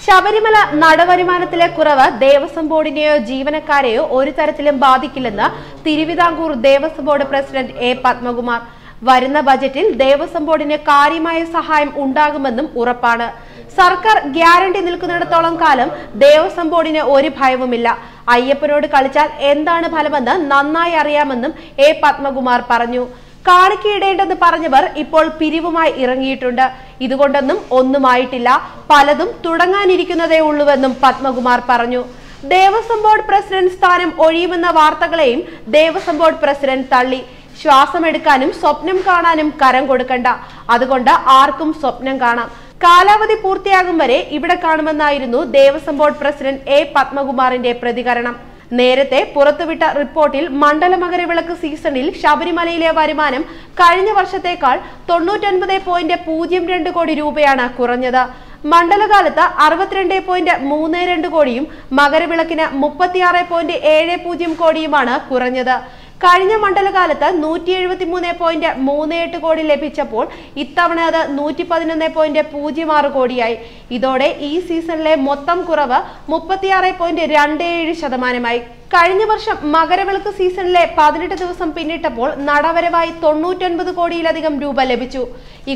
ശബരിമല നടവരുമാനത്തിലെ കുറവ് ദേവസ്വം ബോർഡിനെയോ ജീവനക്കാരെയോ ഒരു തരത്തിലും ബാധിക്കില്ലെന്ന് Thiruvithamkoor Devaswom board president A Padmakumar. വരുന്ന ബജറ്റിൽ ദേവസ്വം ബോർഡിന് കാര്യമായ സഹായം ഉണ്ടാകുമെന്നും ഉറപ്പാണ്. സർക്കാർ ഗ്യാരണ്ടി നിൽക്കുന്നിടത്തോളം കാലം ദേവസ്വം ബോർഡിന് ഒരു ഭയവുമില്ല. അയ്യപ്പനോട് കളിച്ചാൽ എന്താണ് ഫലമെന്ന് നന്നായി അറിയാമെന്നും എ പത്മകുമാർ പറഞ്ഞു. കാണിക്കയിടേണ്ടെന്ന് പറഞ്ഞവർ ഇപ്പോൾ പിരിവുമായി ഇറങ്ങിയിട്ടുണ്ട്. ഇതുകൊണ്ടൊന്നും ഒന്നുമായിട്ടില്ല, പലതും തുടങ്ങാനിരിക്കുന്നതേ ഉള്ളൂവെന്നും പത്മകുമാർ പറഞ്ഞു. ദേവസ്വം ബോർഡ് പ്രസിഡന്റ് സ്ഥാനം ഒഴിയുമെന്ന വാർത്തകളെയും ദേവസ്വം ബോർഡ് പ്രസിഡന്റ് തള്ളി. ശ്വാസമെടുക്കാനും സ്വപ്നം കാണാനും കരം കൊടുക്കണ്ട, അതുകൊണ്ട് ആർക്കും സ്വപ്നം കാണാം. കാലാവധി പൂർത്തിയാകും വരെ ഇവിടെ കാണുമെന്നായിരുന്നു ദേവസ്വം ബോർഡ് പ്രസിഡന്റ് എ പത്മകുമാറിന്റെ പ്രതികരണം. നേരത്തെ പുറത്തുവിട്ട റിപ്പോർട്ടിൽ മണ്ഡല മകരവിളക്ക് സീസണിൽ ശബരിമലയിലെ വരുമാനം കഴിഞ്ഞ വർഷത്തേക്കാൾ 99.02 കോടി രൂപയാണ് കുറഞ്ഞത്. മണ്ഡലകാലത്ത് 62.32 കോടിയും മകരവിളക്കിന് 36.70 കോടിയുമാണ് കുറഞ്ഞത്. കഴിഞ്ഞ മണ്ഡലകാലത്ത് 173.38 കോടി ലഭിച്ചപ്പോൾ ഇത്തവണ അത് 111.06 കോടിയായി. ഇതോടെ ഈ സീസണിലെ മൊത്തം കുറവ് 36.27%. കഴിഞ്ഞ വർഷം മകരവിളക്ക് സീസണിലെ 18 ദിവസം പിന്നിട്ടപ്പോൾ നടവരവായി 99 കോടിയിലധികം രൂപ ലഭിച്ചു.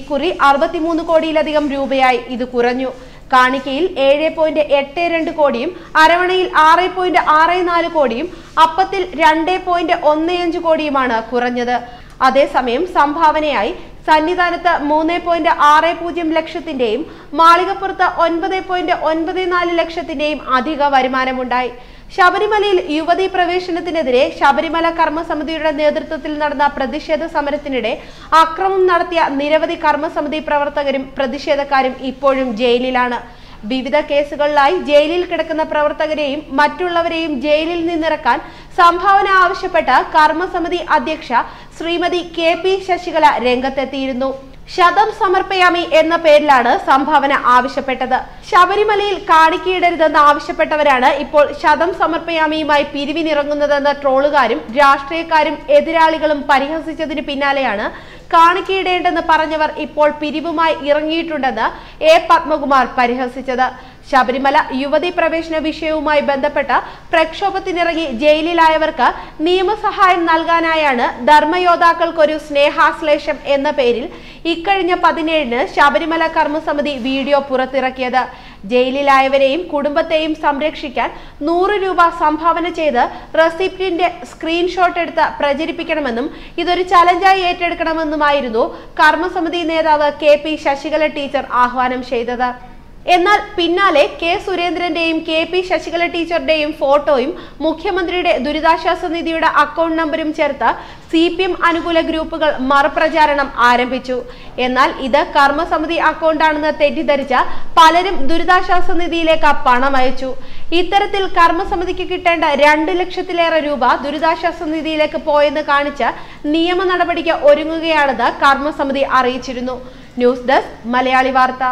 ഇക്കുറി 63 കോടിയിലധികം രൂപയായി ഇത് കുറഞ്ഞു. കാണിക്കയിൽ 7.82 കോടിയും അരവണയിൽ 6.64 കോടിയും അപ്പത്തിൽ 2.15 കോടിയുമാണ് കുറഞ്ഞത്. അതേസമയം സംഭാവനയായി സന്നിധാനത്ത് 3.60 ലക്ഷത്തിന്റെയും മാളികപ്പുറത്ത് 9.94 ലക്ഷത്തിന്റെയും അധിക വരുമാനമുണ്ടായി. ശബരിമലയിൽ യുവതീ പ്രവേശനത്തിനെതിരെ ശബരിമല കർമ്മസമിതിയുടെ നേതൃത്വത്തിൽ നടന്ന പ്രതിഷേധ സമരത്തിനിടെ അക്രമം നടത്തിയ നിരവധി കർമ്മസമിതി പ്രവർത്തകരും പ്രതിഷേധക്കാരും ഇപ്പോഴും ജയിലിലാണ്. വിവിധ കേസുകളിലായി ജയിലിൽ കിടക്കുന്ന പ്രവർത്തകരെയും മറ്റുള്ളവരെയും ജയിലിൽ നിന്നിറക്കാൻ സംഭാവന ആവശ്യപ്പെട്ട് കർമ്മസമിതി അധ്യക്ഷ ശ്രീമതി KP ശശികല രംഗത്തെത്തിയിരുന്നു. ശതം സമർപ്പയാമി എന്ന പേരിലാണ് സംഭാവന ആവശ്യപ്പെട്ടത്. ശബരിമലയിൽ കാണിക്കയിടരുതെന്ന് ആവശ്യപ്പെട്ടവരാണ് ഇപ്പോൾ ശതം സമർപ്പയാമിയുമായി പിരിവിനിറങ്ങുന്നതെന്ന് ട്രോളുകാരും രാഷ്ട്രീയക്കാരും എതിരാളികളും പരിഹസിച്ചതിന് പിന്നാലെയാണ് കാണിക്കയിടേണ്ടെന്ന് പറഞ്ഞവർ ഇപ്പോൾ പിരിവുമായി ഇറങ്ങിയിട്ടുണ്ടെന്ന് എ പത്മകുമാർ പരിഹസിച്ചത്. ശബരിമല യുവതി പ്രവേശന വിഷയവുമായി ബന്ധപ്പെട്ട പ്രക്ഷോഭത്തിനിറങ്ങി ജയിലിലായവർക്ക് നിയമസഹായം നൽകാനായാണ് ധർമ്മയോദ്ധാക്കൾക്കൊരു സ്നേഹാശ്ലേഷം എന്ന പേരിൽ ഇക്കഴിഞ്ഞ 17-ന് ശബരിമല കർമ്മസമിതി വീഡിയോ പുറത്തിറക്കിയത്. ജയിലിലായവരെയും കുടുംബത്തെയും സംരക്ഷിക്കാൻ 100 രൂപ സംഭാവന ചെയ്ത് റെസിപ്റ്റിന്റെ സ്ക്രീൻഷോട്ട് എടുത്ത് പ്രചരിപ്പിക്കണമെന്നും ഇതൊരു ചലഞ്ചായി ഏറ്റെടുക്കണമെന്നുമായിരുന്നു കർമ്മസമിതി നേതാവ് KP ശശികല ടീച്ചർ ആഹ്വാനം ചെയ്തത്. എന്നാൽ പിന്നാലെ കെ സുരേന്ദ്രന്റെയും KP ശശികല ടീച്ചറുടെയും ഫോട്ടോയും മുഖ്യമന്ത്രിയുടെ ദുരിതാശ്വാസ നിധിയുടെ അക്കൗണ്ട് നമ്പരും ചേർത്ത് CPM അനുകൂല ഗ്രൂപ്പുകൾ മറുപ്രചാരണം ആരംഭിച്ചു. എന്നാൽ ഇത് കർമ്മസമിതി അക്കൗണ്ടാണെന്ന് തെറ്റിദ്ധരിച്ച പലരും ദുരിതാശ്വാസ നിധിയിലേക്ക് പണം അയച്ചു. ഇത്തരത്തിൽ കർമ്മസമിതിക്ക് കിട്ടേണ്ട 2 ലക്ഷത്തിലേറെ രൂപ ദുരിതാശ്വാസ നിധിയിലേക്ക് പോയെന്ന് കാണിച്ച് നിയമ നടപടിക്ക് ഒരുങ്ങുകയാണെന്ന് കർമ്മസമിതി അറിയിച്ചിരുന്നു. ന്യൂസ് ഡെസ്ക് മലയാളി വാർത്ത.